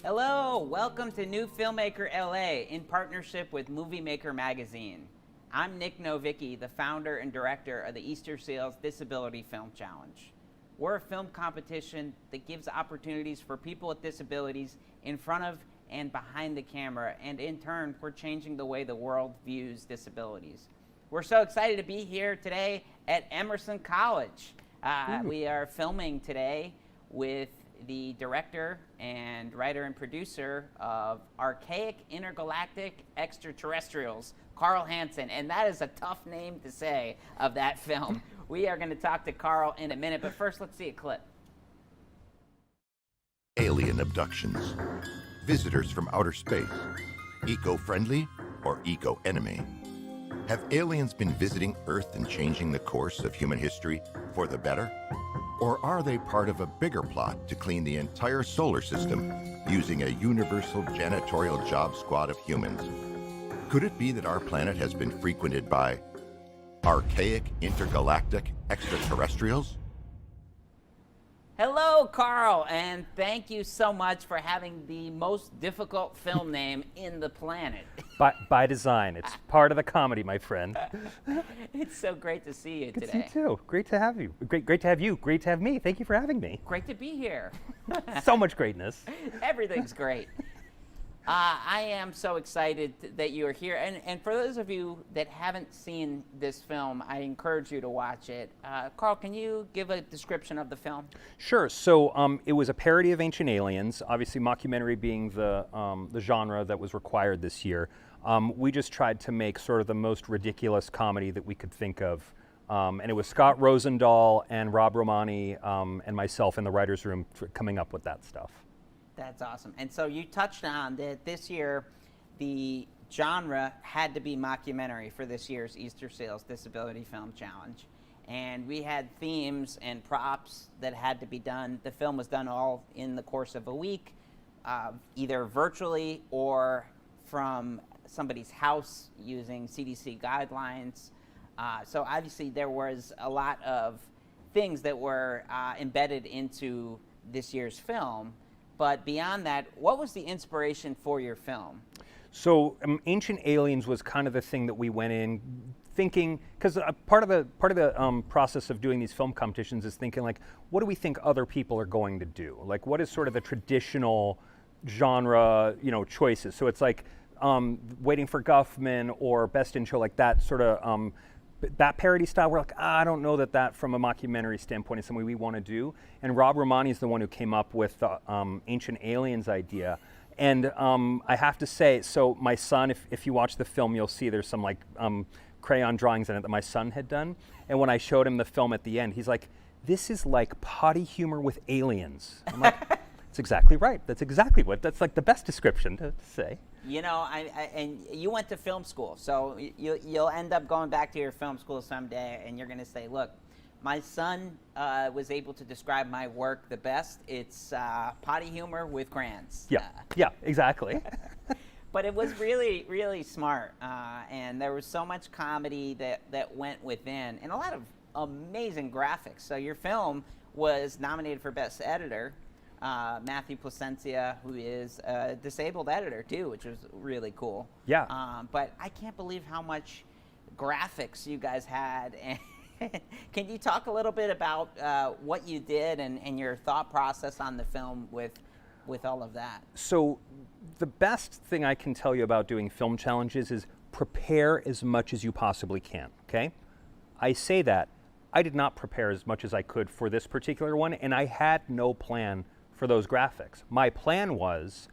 Hello, welcome to New Filmmaker LA in partnership with Movie Maker magazine. I'm Nick Novicki, the founder and director of the Easter Seals Disability Film Challenge. We're a film competition that gives opportunities for people with disabilities in front of and behind the camera, and in turn, we're changing the way the world views disabilities. We're so excited to be here today at Emerson College. We are filming today with the director and writer and producer of Archaic Intergalactic Extraterrestrials, Carl Hansen, and that is a tough name to say of that film. We are going to talk to Carl in a minute, but first let's see a clip. Alien abductions, visitors from outer space, eco-friendly or eco-enemy? Have aliens been visiting Earth and changing the course of human history for the better? Or are they part of a bigger plot to clean the entire solar system using a universal janitorial job squad of humans? Could it be that our planet has been frequented by archaic intergalactic extraterrestrials? Hello, Carl, and thank you so much for having the most difficult film name in the planet. By design. It's part of the comedy, my friend. It's so great to see you Good today. to see you too. Great to have you. Great to have you. Great to have me. Thank you for having me. Great to be here. So much greatness. Everything's great. I am so excited that you are here. And for those of you that haven't seen this film, I encourage you to watch it. Carl, can you give a description of the film? Sure. So it was a parody of Ancient Aliens, obviously mockumentary being the genre that was required this year. We just tried to make sort of the most ridiculous comedy that we could think of. And it was Scott Rosendahl and Rob Romani and myself in the writer's room coming up with that stuff. That's awesome. And so you touched on that this year, the genre had to be mockumentary for this year's Easter Seals Disability Film Challenge. And we had themes and props that had to be done. The film was done all in the course of a week, either virtually or from somebody's house using CDC guidelines. So obviously there was a lot of things that were embedded into this year's film. But beyond that, what was the inspiration for your film? So Ancient Aliens was kind of the thing that we went in thinking, because part of the process of doing these film competitions is thinking like, what do we think other people are going to do? Like, what is sort of the traditional genre, choices? So it's like Waiting for Guffman or Best in Show, like that sort of that parody style. We're like, I don't know that from a mockumentary standpoint is something we want to do. And Rob Romani is the one who came up with the Ancient Aliens idea. And I have to say, so my son, if you watch the film, you'll see there's some like crayon drawings in it that my son had done. And when I showed him the film at the end, he's like, this is like potty humor with aliens. I'm like, that's exactly right. That's like the best description to say. And you went to film school, so you'll end up going back to your film school someday, and you're going to say, look, my son was able to describe my work the best. It's potty humor with crayons. Yeah, exactly. But it was really, really smart, and there was so much comedy that went within, and a lot of amazing graphics. So your film was nominated for Best Editor. Matthew Placencia, who is a disabled editor too, which was really cool. Yeah. But I can't believe how much graphics you guys had. Can you talk a little bit about what you did and your thought process on the film with all of that? So the best thing I can tell you about doing film challenges is prepare as much as you possibly can, okay? I say that. I did not prepare as much as I could for this particular one, and I had no plan for those graphics. My plan was,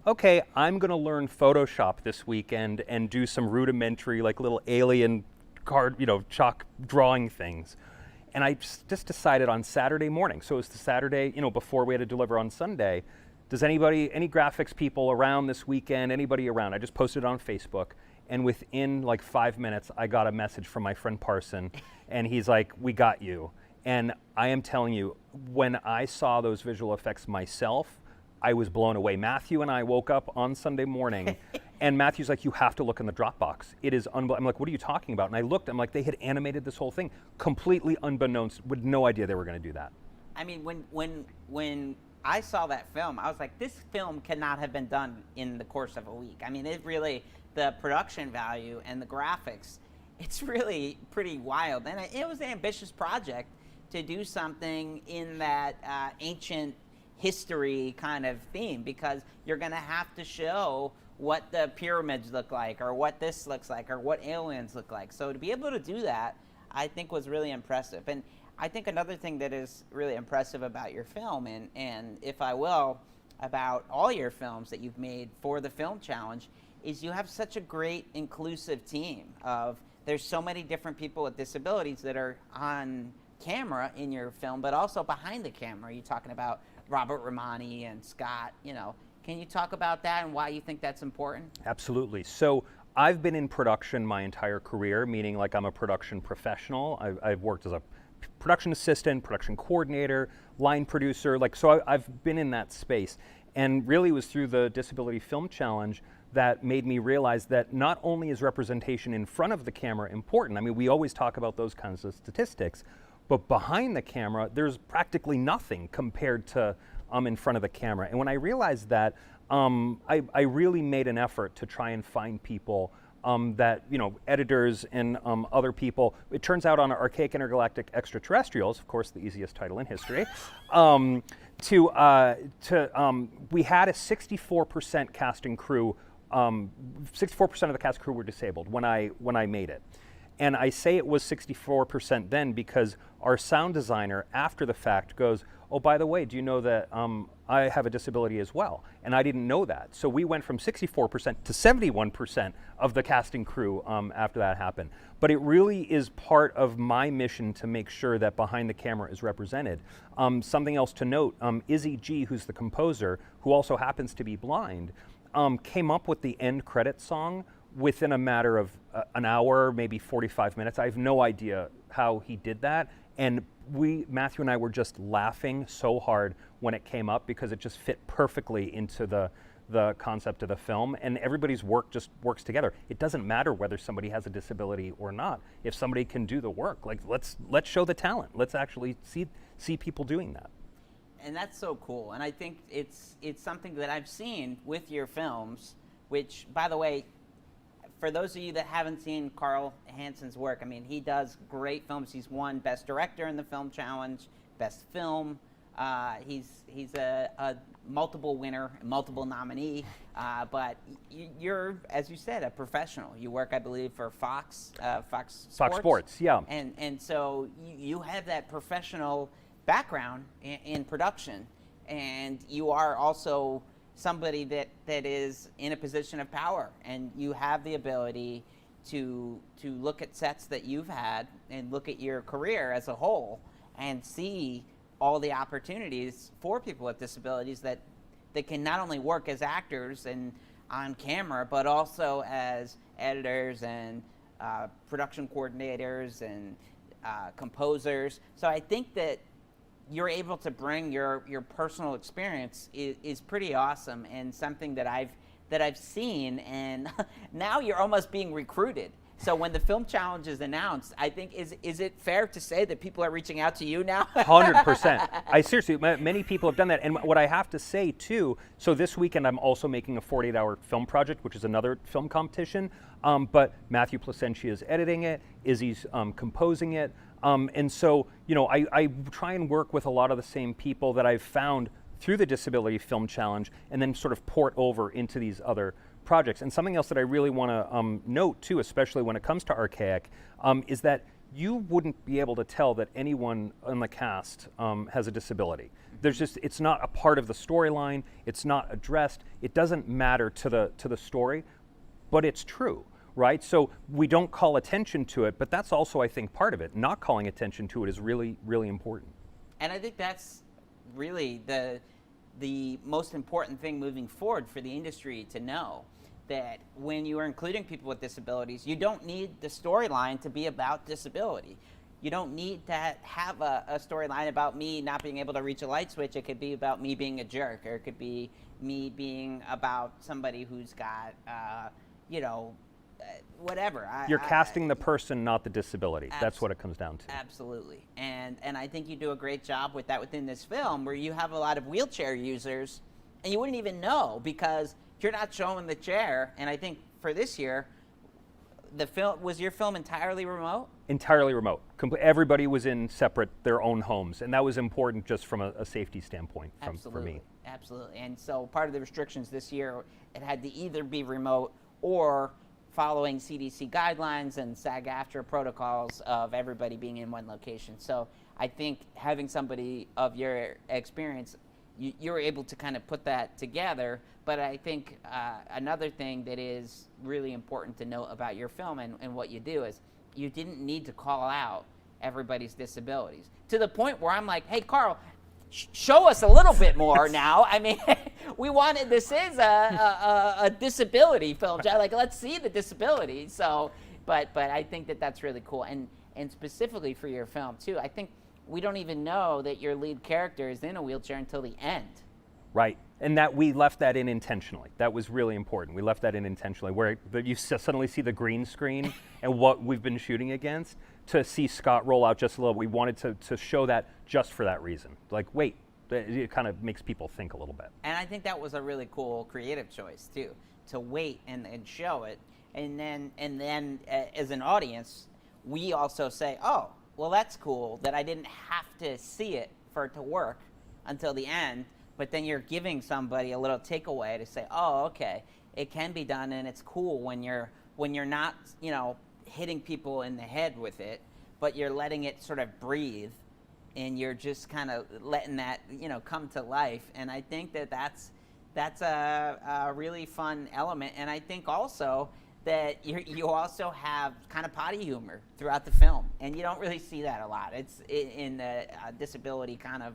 okay, I'm gonna learn Photoshop this weekend and do some rudimentary like little alien card, chalk drawing things. And I just decided on Saturday morning, so it was the Saturday, before we had to deliver on Sunday, does any graphics people around this weekend, anybody around? I just posted it on Facebook, and within like 5 minutes, I got a message from my friend Parson, and he's like, we got you. And I am telling you, when I saw those visual effects myself, I was blown away. Matthew and I woke up on Sunday morning, and Matthew's like, you have to look in the Dropbox. It is unbelievable. I'm like, what are you talking about? And I looked, I'm like, they had animated this whole thing, completely unbeknownst, with no idea they were going to do that. I mean, when I saw that film, I was like, this film cannot have been done in the course of a week. I mean, it really, the production value and the graphics, it's really pretty wild. And it was an ambitious project to do something in that ancient history kind of theme, because you're going to have to show what the pyramids look like, or what this looks like, or what aliens look like. So to be able to do that, I think was really impressive. And I think another thing that is really impressive about your film, and if I will, about all your films that you've made for the Film Challenge, is you have such a great inclusive team of, there's so many different people with disabilities that are on camera in your film, but also behind the camera. You're talking about Robert Romani and Scott, Can you talk about that and why you think that's important? Absolutely. So I've been in production my entire career, meaning like I'm a production professional. I've worked as a production assistant, production coordinator, line producer, so I've been in that space. And really it was through the Disability Film Challenge that made me realize that not only is representation in front of the camera important, I mean, we always talk about those kinds of statistics, but behind the camera, there's practically nothing compared to in front of the camera. And when I realized that, I really made an effort to try and find people that, editors and other people. It turns out on Archaic Intergalactic Extraterrestrials, of course, the easiest title in history, we had a 64% cast and crew. 64% of the cast crew were disabled when I made it. And I say it was 64% then because our sound designer, after the fact, goes, oh, by the way, do you know that I have a disability as well? And I didn't know that. So we went from 64% to 71% of the casting crew after that happened. But it really is part of my mission to make sure that behind the camera is represented. Something else to note, Izzy G, who's the composer, who also happens to be blind, came up with the end credit song within a matter of an hour, maybe 45 minutes. I have no idea how he did that. And Matthew and I were just laughing so hard when it came up because it just fit perfectly into the concept of the film, and everybody's work just works together. It doesn't matter whether somebody has a disability or not. If somebody can do the work, let's show the talent. Let's actually see people doing that. And that's so cool. And I think it's something that I've seen with your films, which, by the way, for those of you that haven't seen Carl Hansen's work, I mean, he does great films. He's won Best Director in the Film Challenge, Best Film. He's a multiple winner, multiple nominee. But you're, as you said, a professional. You work, I believe, for Fox Sports. Fox Sports, yeah. And so you have that professional background in production, and you are also somebody that is in a position of power, and you have the ability to look at sets that you've had and look at your career as a whole and see all the opportunities for people with disabilities that can not only work as actors and on camera, but also as editors and production coordinators and composers. So I think that you're able to bring your personal experience is pretty awesome, and something that I've seen, and now you're almost being recruited. So when the Film Challenge is announced, I think, is it fair to say that people are reaching out to you now? 100%. I seriously, many people have done that. And what I have to say too, so this weekend I'm also making a 48-hour film project, which is another film competition. But Matthew Placentia is editing it, Izzy's composing it. And so, I try and work with a lot of the same people that I've found through the Disability Film Challenge, and then sort of port over into these other projects. And something else that I really want to note too, especially when it comes to Archaic, is that you wouldn't be able to tell that anyone in the cast has a disability. It's not a part of the storyline. It's not addressed. It doesn't matter to the story, but it's true. Right? So we don't call attention to it, but that's also, I think, part of it. Not calling attention to it is really, really important. And I think that's really the most important thing moving forward for the industry to know, that when you are including people with disabilities, you don't need the storyline to be about disability. You don't need to have a storyline about me not being able to reach a light switch. It could be about me being a jerk, or it could be me being about somebody who's got, whatever. You're casting the person, not the disability. That's what it comes down to. Absolutely. And I think you do a great job with that within this film, where you have a lot of wheelchair users, and you wouldn't even know because you're not showing the chair. And I think for this year, was your film entirely remote? Entirely remote. Everybody was in their own homes, and that was important just from a safety standpoint for me. Absolutely. And so part of the restrictions this year, it had to either be remote or following CDC guidelines and SAG-AFTRA protocols of everybody being in one location. So I think having somebody of your experience, you're able to kind of put that together. But I think another thing that is really important to note about your film and what you do is you didn't need to call out everybody's disabilities, to the point where I'm like, hey, Carl, show us a little bit more now. I mean, this is a disability film. Like, let's see the disability. So, but I think that's really cool. And specifically for your film too, I think we don't even know that your lead character is in a wheelchair until the end. Right, and that we left that in intentionally. That was really important. We left that in intentionally, where you suddenly see the green screen and what we've been shooting against. To see Scott roll out just a little, we wanted to show that just for that reason. Like, wait, it kind of makes people think a little bit. And I think that was a really cool creative choice too, to wait and show it, and then as an audience, we also say, oh, well, that's cool that I didn't have to see it for it to work until the end. But then you're giving somebody a little takeaway to say, oh, okay, it can be done, and it's cool when you're not, hitting people in the head with it, but you're letting it sort of breathe, and you're just kind of letting that, come to life. And I think that's a really fun element. And I think also that you also have kind of potty humor throughout the film, and you don't really see that a lot. It's in the disability kind of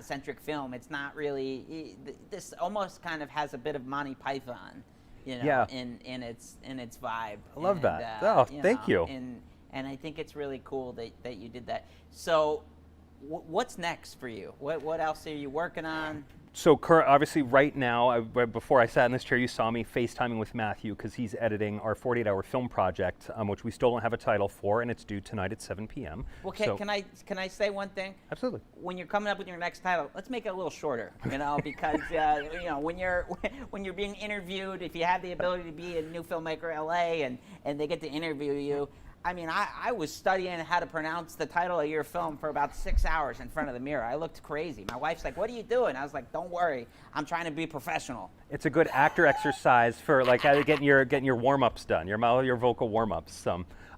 centric film. It's not really, this almost kind of has a bit of Monty Python, in its vibe. I love that. Thank you. And I think it's really cool that you did that. So what's next for you? What else are you working on? So obviously right now, before I sat in this chair, you saw me FaceTiming with Matthew because he's editing our 48-hour film project, which we still don't have a title for, and it's due tonight at 7 p.m. Well, can I say one thing? Absolutely. When you're coming up with your next title, let's make it a little shorter, because when you're being interviewed, if you have the ability to be a New Filmmaker LA and they get to interview you. I mean, I was studying how to pronounce the title of your film for about 6 hours in front of the mirror. I looked crazy. My wife's like, what are you doing? I was like, don't worry. I'm trying to be professional. It's a good actor exercise for like getting your warm-ups done, your vocal warm-ups.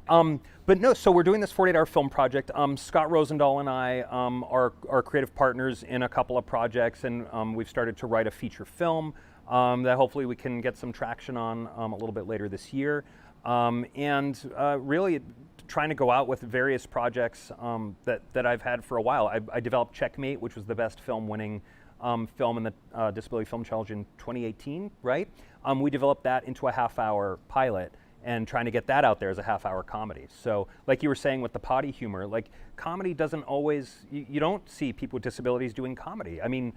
But no, so we're doing this 48-hour film project. Scott Rosendahl and I are creative partners in a couple of projects, and we've started to write a feature film that hopefully we can get some traction on a little bit later this year. Really trying to go out with various projects that I've had for a while. I developed Checkmate, which was the best film-winning film in the Disability Film Challenge in 2018, right? We developed that into a half-hour pilot and trying to get that out there as a half-hour comedy. So like you were saying with the potty humor, like comedy doesn't always, you don't see people with disabilities doing comedy. I mean,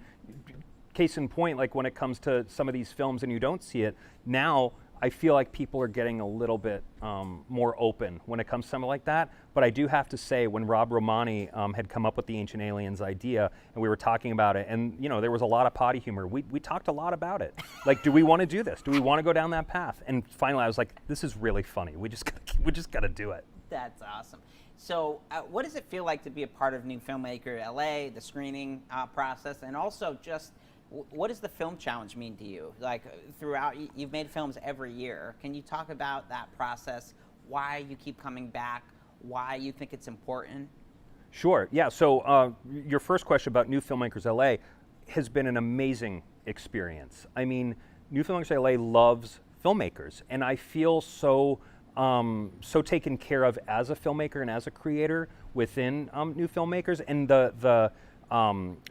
case in point, like when it comes to some of these films and you don't see it, now I feel like people are getting a little bit more open when it comes to something like that. But I do have to say, when Rob Romani had come up with the Ancient Aliens idea, and we were talking about it, and there was a lot of potty humor, we talked a lot about it. Like, do we want to do this? Do we want to go down that path? And finally I was like, this is really funny. We just got to do it. That's awesome. So what does it feel like to be a part of New Filmmaker LA, the screening process, and also just what does the film challenge mean to you? Like throughout, you've made films every year. Can you talk about that process, why you keep coming back, why you think it's important? Sure, yeah, so your first question about New Filmmakers LA has been an amazing experience. I mean, New Filmmakers LA loves filmmakers, and I feel so taken care of as a filmmaker and as a creator within New Filmmakers, and the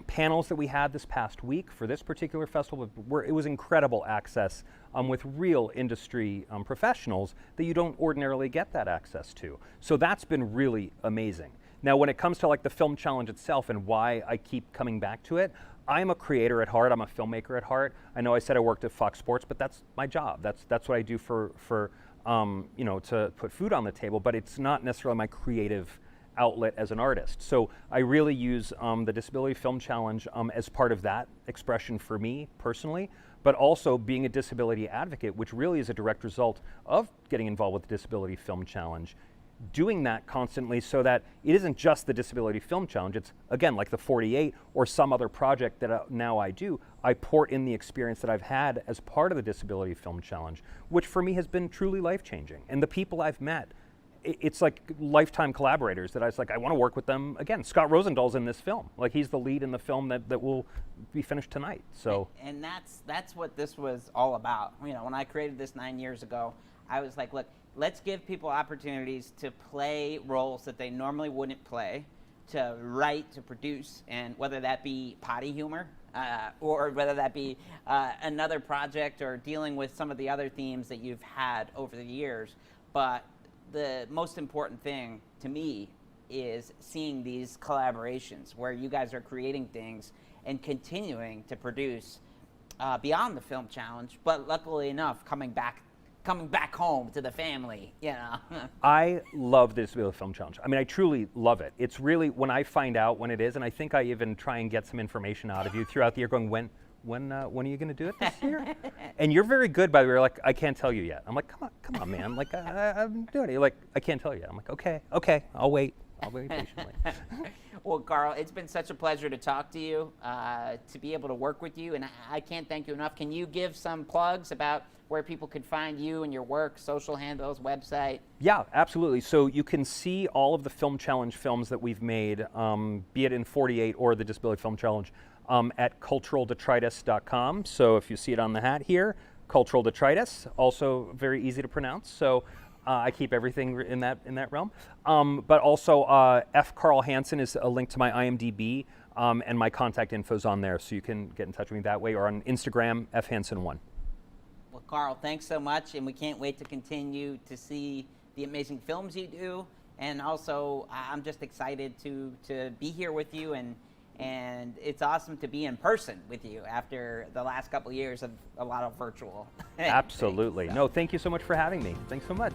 panels that we had this past week for this particular festival, it was incredible access with real industry professionals that you don't ordinarily get that access to. So that's been really amazing. Now when it comes to like the film challenge itself and why I keep coming back to it, I'm a creator at heart, I'm a filmmaker at heart. I know I said I worked at Fox Sports, but that's my job. That's what I do for you know, to put food on the table, but it's not necessarily my creative outlet as an artist. So I really use the Disability Film Challenge as part of that expression for me personally, but also being a disability advocate, which really is a direct result of getting involved with the Disability Film Challenge. Doing that constantly so that it isn't just the Disability Film Challenge, it's again like the 48 or some other project that now I do. I port in the experience that I've had as part of the Disability Film Challenge, which for me has been truly life-changing. And the people I've met, it's like lifetime collaborators that I was like, I want to work with them again. Scott Rosenthal's in this film. Like, he's the lead in the film that will be finished tonight. So, and that's what this was all about. You know, when I created this 9 years ago, I was like, look, let's give people opportunities to play roles that they normally wouldn't play, to write, to produce, and whether that be potty humor, or whether that be another project or dealing with some of the other themes that you've had over the years. But the most important thing to me is seeing these collaborations where you guys are creating things and continuing to produce beyond the film challenge, but luckily enough, coming back home to the family, you know. I love the Disability Film Challenge. I mean, I truly love it. It's really, when I find out when it is, and I think I even try and get some information out of you throughout the year going, when are you going to do it this year? And you're very good, by the way. You're like, I can't tell you yet. I'm like, come on, man. Like, I'm doing it. You're like, I can't tell you yet. I'm like, okay, I'll wait patiently. Well, Carl, it's been such a pleasure to talk to you, to be able to work with you, and I can't thank you enough. Can you give some plugs about where people could find you and your work, social handles, website? Yeah, absolutely. So you can see all of the Film Challenge films that we've made, be it in 48 or the Disability Film Challenge, at culturaldetritus.com. So if you see it on the hat here, Cultural Detritus, also very easy to pronounce. So I keep everything in that realm. But also F. Carl Hansen is a link to my IMDb, and my contact info is on there, so you can get in touch with me that way, or on Instagram, fhansen1. Well, Carl, thanks so much, and we can't wait to continue to see the amazing films you do. And also, I'm just excited to be here with you, and it's awesome to be in person with you after the last couple of years of a lot of virtual. Absolutely. things, so. No, thank you so much for having me. Thanks so much.